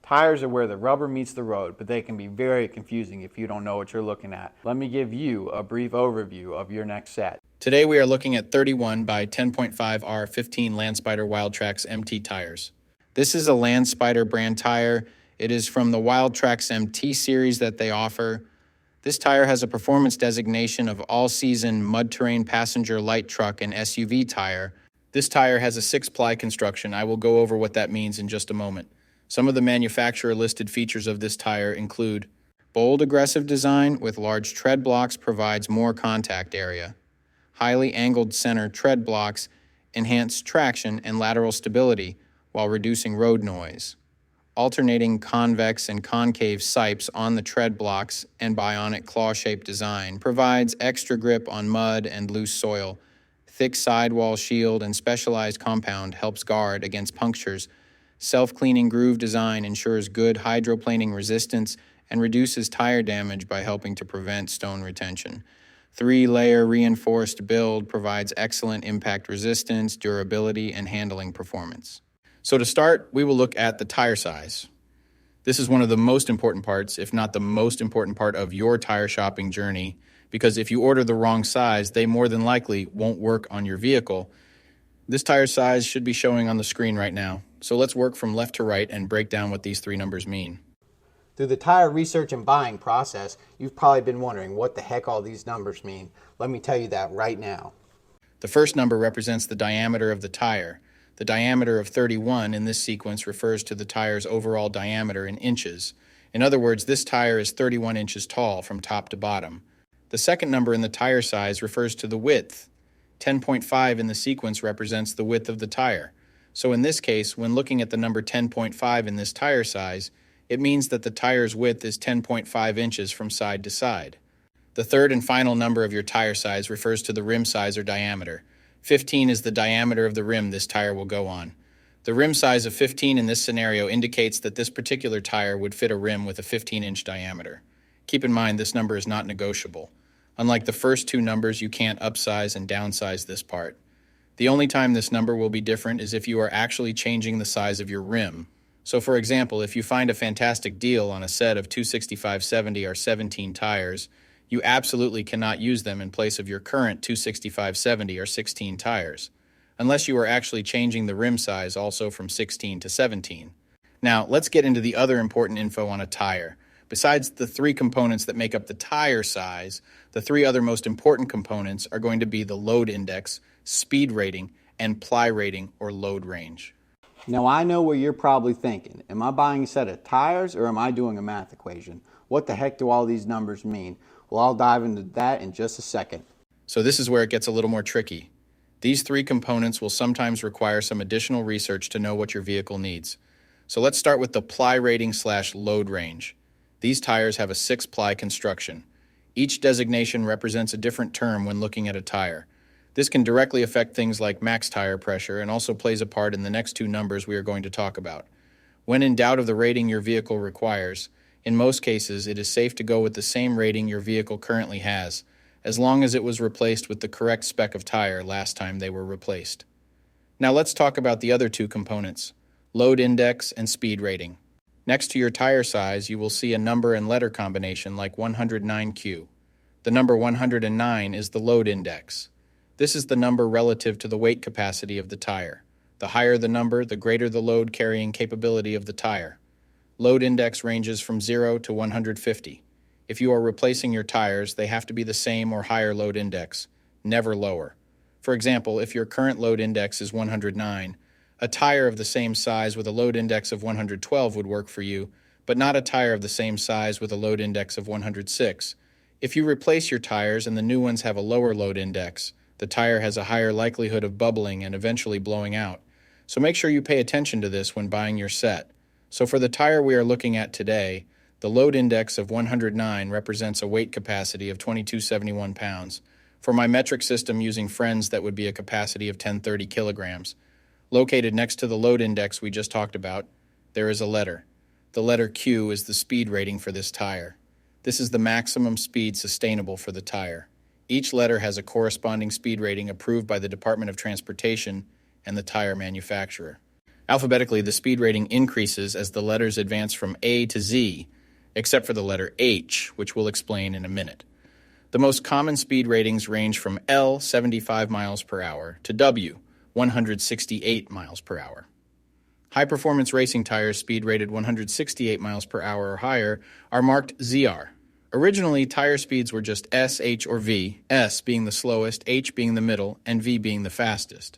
Tires are where the rubber meets the road, but they can be very confusing if you don't know what you're looking at. Let me give you a brief overview of your next set. Today we are looking at 31 by 10.5R15 Landspider Wildtraxx MT tires. This is a Landspider brand tire. It is from the Wildtraxx MT series that they offer. This tire has a performance designation of all-season mud terrain passenger light truck and SUV tire. This tire has a 6-ply construction. I will go over what that means in just a moment. Some of the manufacturer listed features of this tire include bold aggressive design with large tread blocks provides more contact area. Highly angled center tread blocks enhance traction and lateral stability while reducing road noise. Alternating convex and concave sipes on the tread blocks and bionic claw-shaped design provides extra grip on mud and loose soil. Thick sidewall shield and specialized compound helps guard against punctures. Self-cleaning groove design ensures good hydroplaning resistance and reduces tire damage by helping to prevent stone retention. 3-layer reinforced build provides excellent impact resistance, durability, and handling performance. So to start, we will look at the tire size. This is one of the most important parts, if not the most important part of your tire shopping journey, because if you order the wrong size, they more than likely won't work on your vehicle. This tire size should be showing on the screen right now. So let's work from left to right and break down what these three numbers mean. Through the tire research and buying process, you've probably been wondering what the heck all these numbers mean. Let me tell you that right now. The first number represents the diameter of the tire. The diameter of 31 in this sequence refers to the tire's overall diameter in inches. In other words, this tire is 31 inches tall from top to bottom. The second number in the tire size refers to the width. 10.5 in the sequence represents the width of the tire. So in this case, when looking at the number 10.5 in this tire size, it means that the tire's width is 10.5 inches from side to side. The third and final number of your tire size refers to the rim size or diameter. 15 is the diameter of the rim this tire will go on. The rim size of 15 in this scenario indicates that this particular tire would fit a rim with a 15-inch diameter. Keep in mind this number is not negotiable. Unlike the first two numbers, you can't upsize and downsize this part. The only time this number will be different is if you are actually changing the size of your rim. So for example, if you find a fantastic deal on a set of 265/70R17 tires, you absolutely cannot use them in place of your current 265/70R16 tires, unless you are actually changing the rim size also from 16 to 17. Now, let's get into the other important info on a tire. Besides the three components that make up the tire size, the three other most important components are going to be the load index, speed rating, and ply rating or load range. Now I know what you're probably thinking. Am I buying a set of tires or am I doing a math equation? What the heck do all these numbers mean? Well, I'll dive into that in just a second. So this is where it gets a little more tricky. These three components will sometimes require some additional research to know what your vehicle needs. So let's start with the ply rating / load range. These tires have a 6-ply construction. Each designation represents a different term when looking at a tire. This can directly affect things like max tire pressure and also plays a part in the next two numbers we are going to talk about. When in doubt of the rating your vehicle requires, in most cases it is safe to go with the same rating your vehicle currently has, as long as it was replaced with the correct spec of tire last time they were replaced. Now let's talk about the other two components, load index and speed rating. Next to your tire size, you will see a number and letter combination like 109Q. The number 109 is the load index. This is the number relative to the weight capacity of the tire. The higher the number, the greater the load carrying capability of the tire. Load index ranges from 0 to 150. If you are replacing your tires, they have to be the same or higher load index, never lower. For example, if your current load index is 109, a tire of the same size with a load index of 112 would work for you, but not a tire of the same size with a load index of 106. If you replace your tires and the new ones have a lower load index, the tire has a higher likelihood of bubbling and eventually blowing out. So make sure you pay attention to this when buying your set. So for the tire we are looking at today, the load index of 109 represents a weight capacity of 2271 pounds. For my metric system using friends, that would be a capacity of 1030 kilograms. Located next to the load index we just talked about, there is a letter. The letter Q is the speed rating for this tire. This is the maximum speed sustainable for the tire. Each letter has a corresponding speed rating approved by the Department of Transportation and the tire manufacturer. Alphabetically, the speed rating increases as the letters advance from A to Z, except for the letter H, which we'll explain in a minute. The most common speed ratings range from L, 75 miles per hour, to W, 168 miles per hour. High-performance racing tires speed rated 168 miles per hour or higher are marked ZR. Originally, tire speeds were just S, H, or V, S being the slowest, H being the middle, and V being the fastest.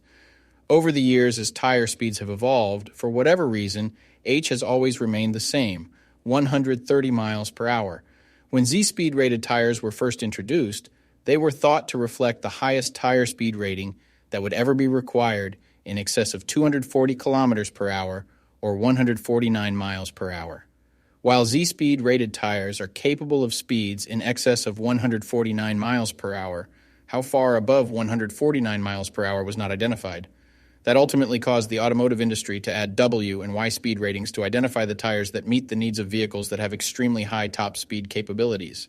Over the years, as tire speeds have evolved, for whatever reason, H has always remained the same, 130 miles per hour. When Z-speed rated tires were first introduced, they were thought to reflect the highest tire speed rating that would ever be required, in excess of 240 kilometers per hour or 149 miles per hour. While Z-speed rated tires are capable of speeds in excess of 149 miles per hour, how far above 149 miles per hour was not identified. That ultimately caused the automotive industry to add W and Y speed ratings to identify the tires that meet the needs of vehicles that have extremely high top speed capabilities.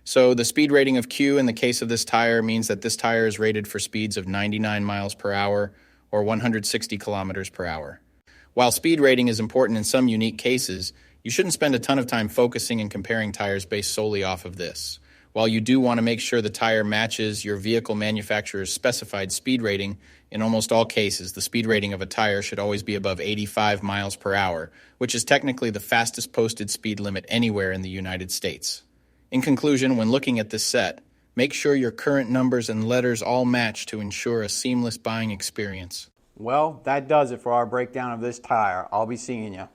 So the speed rating of Q in the case of this tire means that this tire is rated for speeds of 99 miles per hour or 160 kilometers per hour. While speed rating is important in some unique cases, you shouldn't spend a ton of time focusing and comparing tires based solely off of this. While you do want to make sure the tire matches your vehicle manufacturer's specified speed rating, in almost all cases, the speed rating of a tire should always be above 85 miles per hour, which is technically the fastest posted speed limit anywhere in the United States. In conclusion, when looking at this set, make sure your current numbers and letters all match to ensure a seamless buying experience. Well, that does it for our breakdown of this tire. I'll be seeing you.